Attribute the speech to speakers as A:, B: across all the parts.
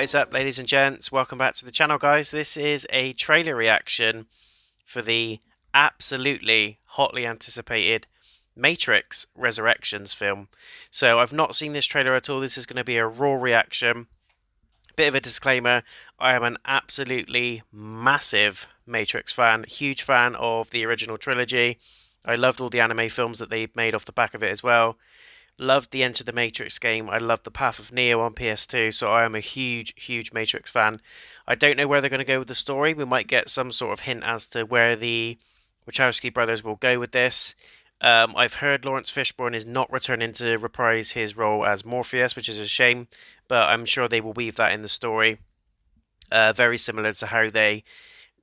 A: What is up, ladies and gents? Welcome back to the channel, guys. This is a trailer reaction for the absolutely hotly anticipated Matrix Resurrections film. So I've not seen this trailer at all. This is going to be a raw reaction. Bit of a disclaimer, I am an absolutely massive Matrix fan, huge fan of the original trilogy. I loved all the anime films that they made off the back of it as well. Loved the Enter the Matrix game. I loved the Path of Neo on PS2, so I am a huge Matrix fan. I don't know where they're going to go with the story. We might get some sort of hint as to where the Wachowski brothers will go with this. I've heard Lawrence Fishburne is not returning to reprise his role as Morpheus, which is a shame, but I'm sure they will weave that in the story. Very similar to how they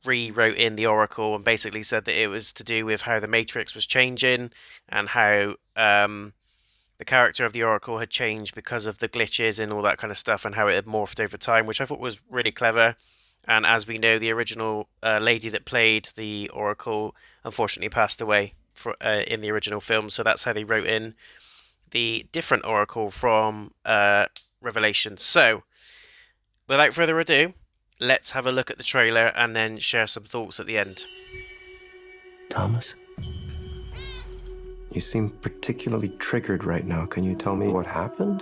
A: rewrote in the Oracle and basically said that it was to do with how the Matrix was changing and how the character of the Oracle had changed because of the glitches and all that kind of stuff and how it had morphed over time, which I thought was really clever. And as we know, the original lady that played the Oracle unfortunately passed away in the original film, so that's how they wrote in the different Oracle from Revelation. So, without further ado, let's have a look at the trailer and then share some thoughts at the end.
B: Thomas? You seem particularly triggered right now. Can you tell me what happened?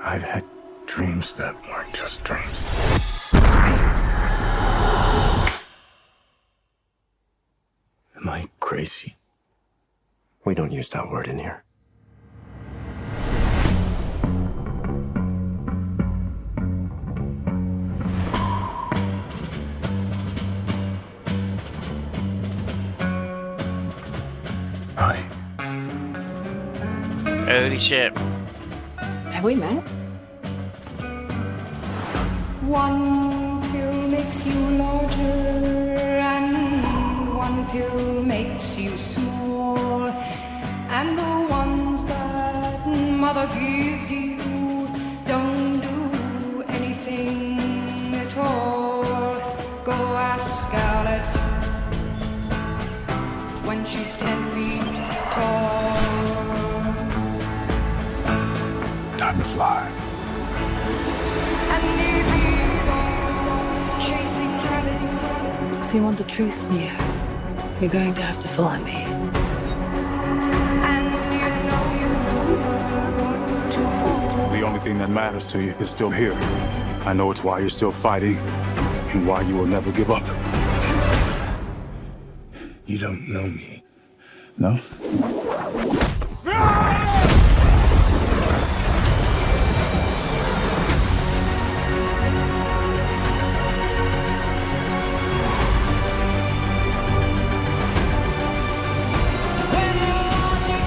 C: I've had dreams that weren't just dreams. Am I crazy?
B: We don't use that word in here.
C: Hi.
A: Holy shit.
D: Have we met?
E: One pill makes you larger, and one pill makes you small. And the ones that mother gives you don't do anything at all. Go ask Alice when she's 10 feet tall.
C: Time to fly.
E: And if you go chasing rabbits,
D: If you want the truth, Neo, you're going to have to follow me.
E: and you know you're going to fall.
C: The only thing that matters to you is still here. I know it's why you're still fighting and why you will never give up. You don't know me, no?
E: When logic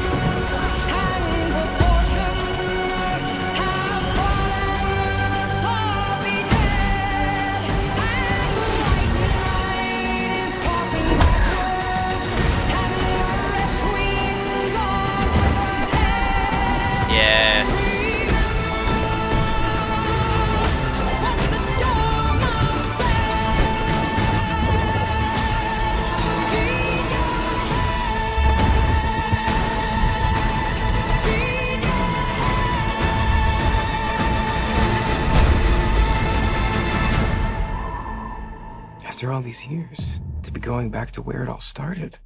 E: and proportion have fallen, so be dead. And the white knight is talking backwards, and the red queen's overhead.
A: Yes.
E: What the dogma
B: After all these years, to be going back to where it all started.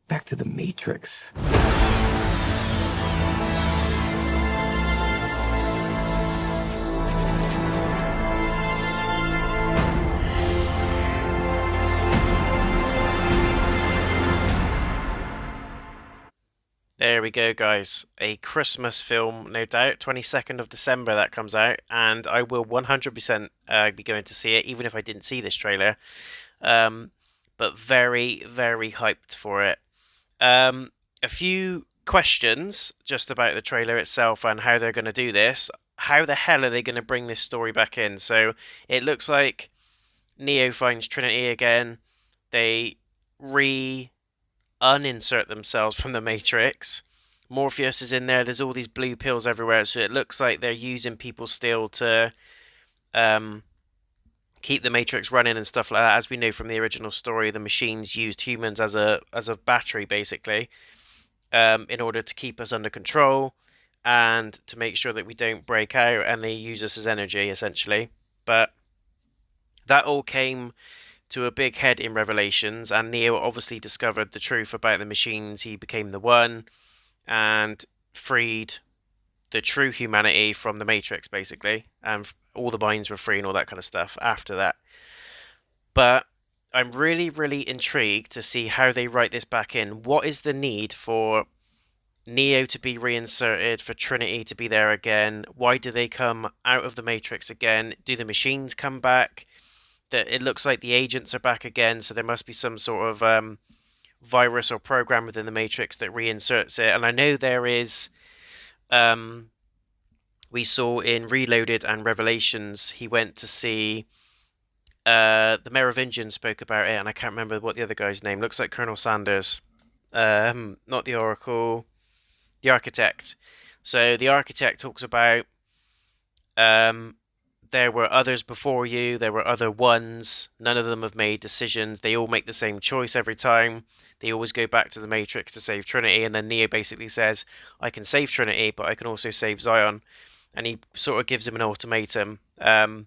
B: Back to the Matrix.
A: There we go, guys. A Christmas film, no doubt. 22nd of December that comes out, and I will 100% be going to see it, even if I didn't see this trailer. But very hyped for it. A few questions just about the trailer itself and how they're going to do this. How the hell are they going to bring this story back in? So it looks like Neo finds Trinity again. They uninsert themselves from the Matrix. Morpheus is in there. There's all these blue pills everywhere, so it looks like they're using people still to keep the Matrix running and stuff like that. As we know from the original story, the machines used humans as a battery, basically, in order to keep us under control. and to make sure that we don't break out and they use us as energy, essentially. But that all came to a big head in Revelations, and Neo obviously discovered the truth about the machines. He became the One and freed the true humanity from the Matrix, basically, and all the minds were free and all that kind of stuff after that. But I'm really, really intrigued to see how they write this back in. What is the need for Neo to be reinserted, for Trinity to be there again? Why do they come out of the Matrix again? Do the machines come back? That it looks like the agents are back again, so there must be some sort of virus or program within the Matrix that reinserts it. And I know there is. We saw in Reloaded and Revelations, he went to see. The Merovingian spoke about it, and I can't remember what the other guy's name. Looks like Colonel Sanders. Not the Oracle, the Architect. So the Architect talks about there were others before you, there were other ones, none of them have made decisions, they all make the same choice every time, they always go back to the Matrix to save Trinity, and then Neo basically says, I can save Trinity, but I can also save Zion, and he sort of gives him an ultimatum, and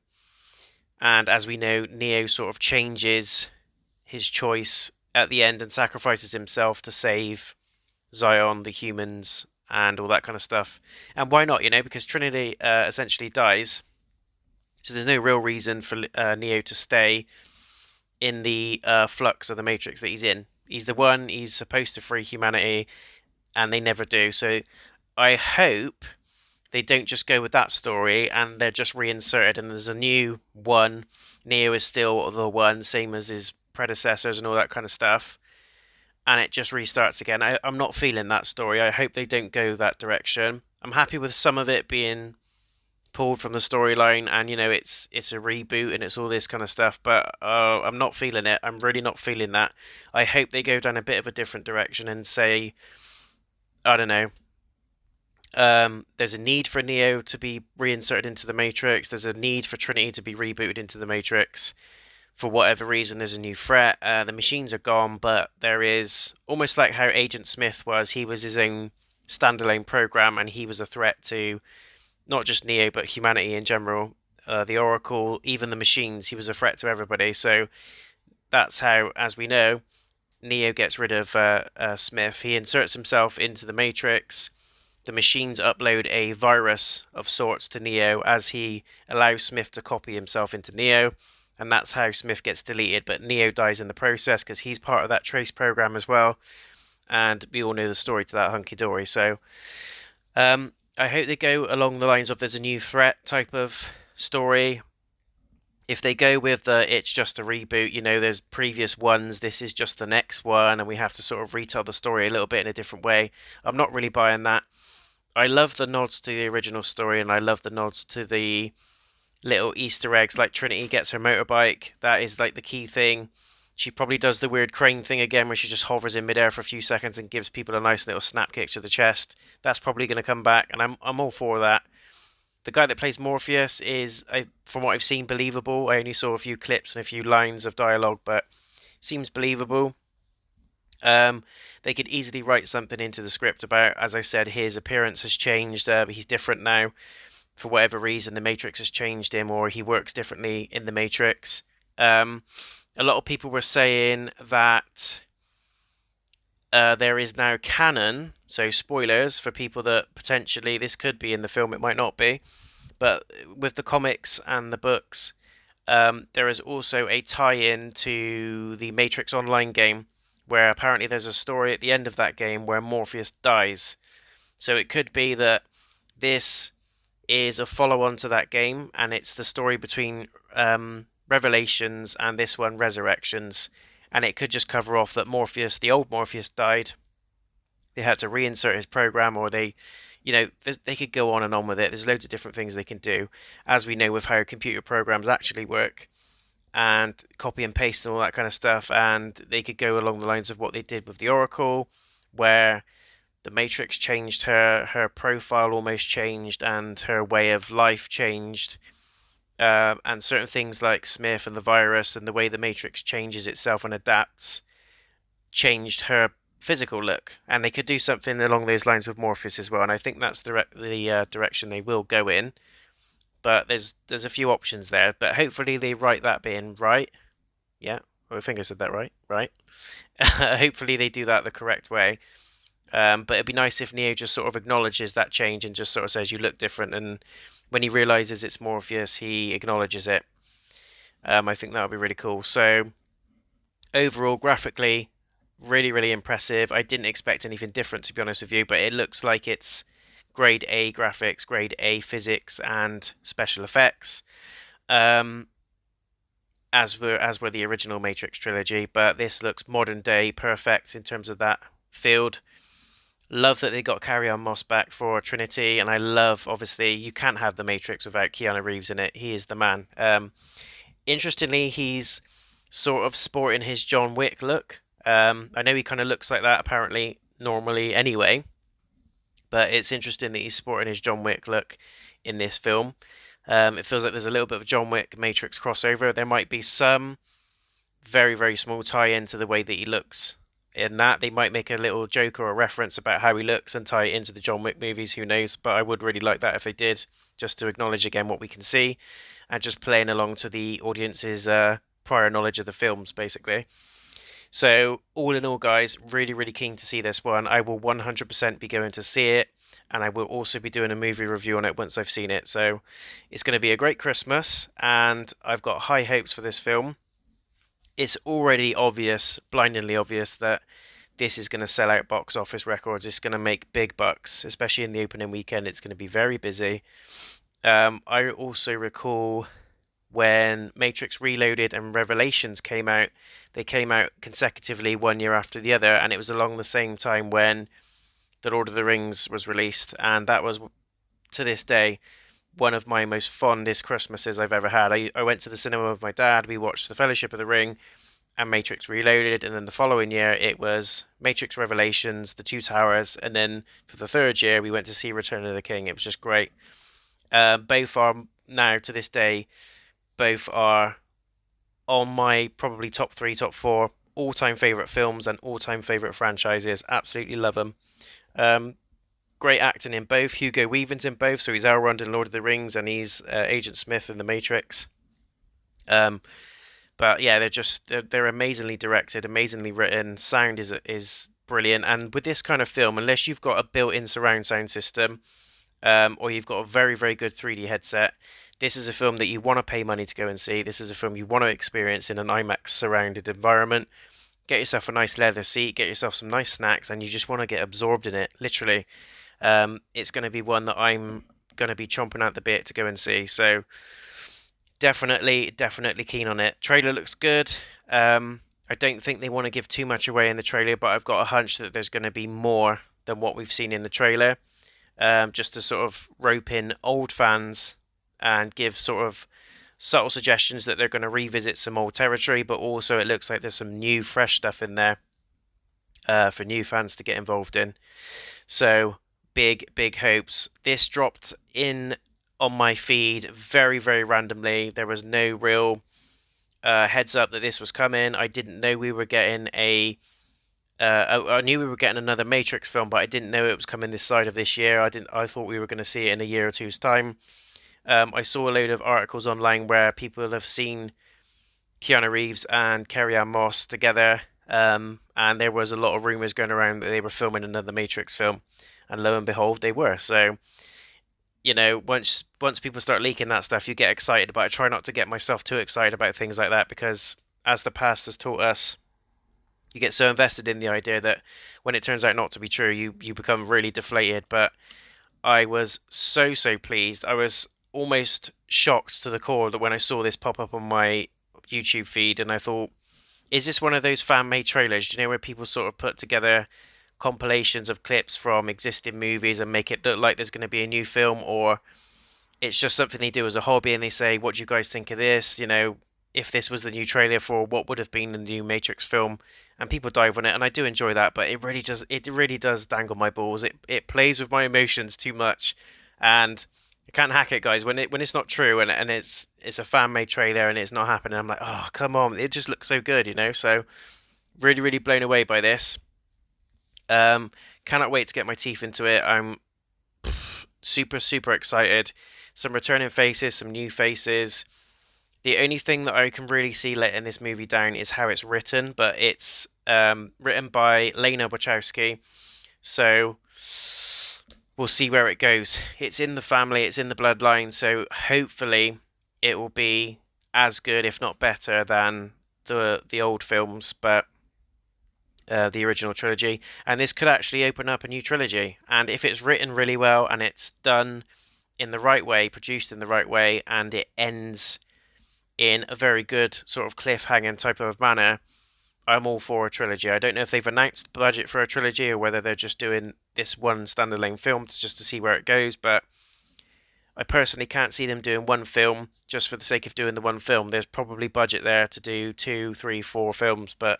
A: as we know, Neo sort of changes his choice at the end and sacrifices himself to save Zion, the humans, and all that kind of stuff. And why not, because Trinity essentially dies, so there's no real reason for Neo to stay in the flux of the Matrix that he's in. He's the One, he's supposed to free humanity, and they never do. So I hope they don't just go with that story and they're just reinserted and there's a new One. Neo is still the One, same as his predecessors and all that kind of stuff. And it just restarts again. I'm not feeling that story. I hope they don't go that direction. I'm happy with some of it being pulled from the storyline, and it's a reboot and it's all this kind of stuff, but I'm not feeling it. I'm really not feeling that. I hope they go down a bit of a different direction and say, I don't know, there's a need for Neo to be reinserted into the Matrix, there's a need for Trinity to be rebooted into the Matrix. For whatever reason, there's a new threat. The machines are gone, but there is, almost like how Agent Smith was, he was his own standalone program and he was a threat to not just Neo, but humanity in general. The Oracle, even the machines, he was a threat to everybody. So that's how, as we know, Neo gets rid of Smith. He inserts himself into the Matrix. The machines upload a virus of sorts to Neo as he allows Smith to copy himself into Neo. And that's how Smith gets deleted. But Neo dies in the process because he's part of that trace program as well. And we all know the story to that hunky-dory. So I hope they go along the lines of there's a new threat type of story. If they go with it's just a reboot, there's previous ones, this is just the next one, and we have to sort of retell the story a little bit in a different way. I'm not really buying that. I love the nods to the original story, and I love the nods to the little Easter eggs, like Trinity gets her motorbike. That is like the key thing. She probably does the weird crane thing again where she just hovers in midair for a few seconds and gives people a nice little snap kick to the chest. That's probably going to come back, and I'm all for that. The guy that plays Morpheus is, from what I've seen, believable. I only saw a few clips and a few lines of dialogue, but seems believable. They could easily write something into the script about, as I said, his appearance has changed. He's different now. For whatever reason, the Matrix has changed him, or he works differently in the Matrix. A lot of people were saying that there is now canon, so spoilers for people that potentially this could be in the film, it might not be, but with the comics and the books, there is also a tie-in to the Matrix Online game, where apparently there's a story at the end of that game where Morpheus dies. So it could be that this is a follow-on to that game, and it's the story between Revelations and this one, Resurrections, and it could just cover off that Morpheus, the old Morpheus, died. They had to reinsert his program, or they could go on and on with it. There's loads of different things they can do, as we know with how computer programs actually work, and copy and paste and all that kind of stuff. And they could go along the lines of what they did with the Oracle, where the Matrix changed her profile almost changed, and her way of life changed. And certain things like Smith and the virus and the way the Matrix changes itself and adapts changed her physical look, and they could do something along those lines with Morpheus as well. And I think that's the direction they will go in. But there's a few options there. But hopefully they write that bit in right. Yeah, I think I said that right. Right. Hopefully they do that the correct way. But it'd be nice if Neo just sort of acknowledges that change and just sort of says you look different. And when he realizes it's Morpheus, he acknowledges it. I think that would be really cool. So overall, graphically, really, really impressive. I didn't expect anything different, to be honest with you, but it looks like it's grade A graphics, grade A physics, and special effects. As were the original Matrix trilogy, but this looks modern day, perfect in terms of that field. Love that they got Carrie AnnMoss back for Trinity, and I love, obviously, you can't have the Matrix without Keanu Reeves in it. He is the man. Interestingly, he's sort of sporting his John Wick look. I know he kind of looks like that apparently normally anyway, but it's interesting that he's sporting his John Wick look in this film. It feels like there's a little bit of John Wick Matrix crossover. There might be some very, very small tie-in to the way that he looks in that. They might make a little joke or a reference about how he looks and tie it into the John Wick movies, who knows, but I would really like that if they did, just to acknowledge again what we can see and just playing along to the audience's prior knowledge of the films, basically. So all in all, guys, really, really keen to see this one. I will 100% be going to see it, and I will also be doing a movie review on it once I've seen it. So it's going to be a great Christmas, and I've got high hopes for this film. It's already obvious, blindingly obvious, that this is going to sell out box office records. It's going to make big bucks, especially in the opening weekend. It's going to be very busy. I also recall when Matrix Reloaded and Revelations came out, they came out consecutively one year after the other, and it was along the same time when The Lord of the Rings was released, and that was, to this day, one of my most fondest Christmases I've ever had. I went to the cinema with my dad, we watched The Fellowship of the Ring and Matrix Reloaded, and then the following year it was Matrix Revelations, The Two Towers, and then for the third year we went to see Return of the King. It was just great. Both are now, to this day, both are on my probably top 3, top 4 all-time favourite films and all-time favourite franchises. Absolutely love them. Great acting in both. Hugo Weaving's in both, so he's Elrond in Lord of the Rings, and he's Agent Smith in The Matrix. But yeah, they're amazingly directed, amazingly written. Sound is brilliant, and with this kind of film, unless you've got a built-in surround sound system, or you've got a very, very good 3D headset, this is a film that you want to pay money to go and see. This is a film you want to experience in an IMAX surrounded environment. Get yourself a nice leather seat, get yourself some nice snacks, and you just want to get absorbed in it, literally. It's going to be one that I'm going to be chomping at the bit to go and see. So definitely keen on it. Trailer looks good. I don't think they want to give too much away in the trailer, but I've got a hunch that there's going to be more than what we've seen in the trailer. Just to sort of rope in old fans and give sort of subtle suggestions that they're going to revisit some old territory, but also it looks like there's some new, fresh stuff in there for new fans to get involved in. So big hopes. This dropped in on my feed very, very randomly. There was no real heads up that this was coming. I didn't know we were getting I knew we were getting another Matrix film, but I didn't know it was coming this side of this year. I thought we were going to see it in a year or two's time. I saw a load of articles online where people have seen Keanu Reeves and Carrie AnnMoss together, and there was a lot of rumors going around that they were filming another Matrix film, and lo and behold, they were. So, you know, once people start leaking that stuff, you get excited, but I try not to get myself too excited about things like that, because as the past has taught us, you get so invested in the idea that when it turns out not to be true, you become really deflated. But I was so pleased. I was almost shocked to the core that when I saw this pop up on my YouTube feed, and I thought, is this one of those fan-made trailers? Do you know, where people sort of put together compilations of clips from existing movies and make it look like there's going to be a new film, or it's just something they do as a hobby and they say, what do you guys think of this? You know, if this was the new trailer for what would have been the new Matrix film, and people dive on it, and I do enjoy that, but it really does dangle my balls. It plays with my emotions too much, and I can't hack it, guys. When it's not true, and it's a fan-made trailer and it's not happening, I'm like, oh, come on, it just looks so good, you know. So really blown away by this. Cannot wait to get my teeth into it. I'm super excited. Some returning faces, some new faces. The only thing that I can really see letting this movie down is how it's written, but it's written by Lana Wachowski, so we'll see where it goes. It's in the family, it's in the bloodline, so hopefully it will be as good, if not better, than the old films, but the original trilogy. And this could actually open up a new trilogy. And if it's written really well and it's done in the right way, produced in the right way, and it ends in a very good sort of cliffhanging type of manner, I'm all for a trilogy. I don't know if they've announced the budget for a trilogy or whether they're just doing this one standalone film just to see where it goes, but I personally can't see them doing one film just for the sake of doing the one film. There's probably budget there to do 2, 3, 4 films, but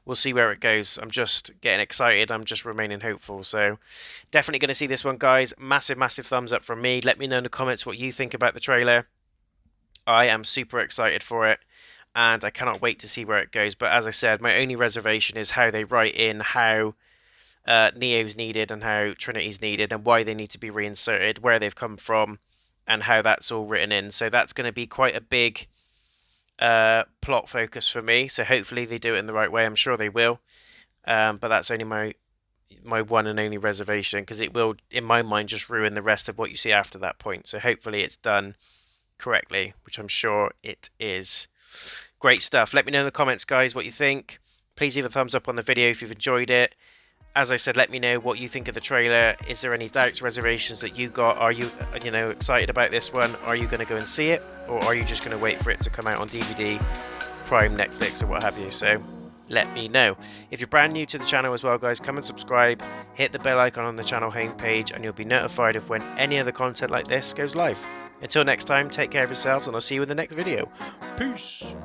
A: we'll see where it goes. I'm just getting excited. I'm just remaining hopeful. So definitely going to see this one, guys. Massive thumbs up from me. Let me know in the comments what you think about the trailer. I am super excited for it, and I cannot wait to see where it goes. But as I said, my only reservation is how they write in how Neo's needed and how Trinity's needed and why they need to be reinserted, where they've come from, and how that's all written in. So that's going to be quite a big plot focus for me. So hopefully they do it in the right way. I'm sure they will. But that's only my one and only reservation, because it will, in my mind, just ruin the rest of what you see after that point. So hopefully it's done correctly, which I'm sure it is. Great stuff. Let me know in the comments, guys, what you think. Please leave a thumbs up on the video if you've enjoyed it. As I said, let me know what you think of the trailer. Is there any doubts, reservations that you got? Are you excited about this one? Are you going to go and see it, or are you just going to wait for it to come out on DVD, Prime, Netflix, or what have you? So let me know. If you're brand new to the channel as well, guys, come and subscribe, hit the bell icon on the channel homepage, and you'll be notified of when any other content like this goes live. Until next time, take care of yourselves, and I'll see you in the next video. Peace!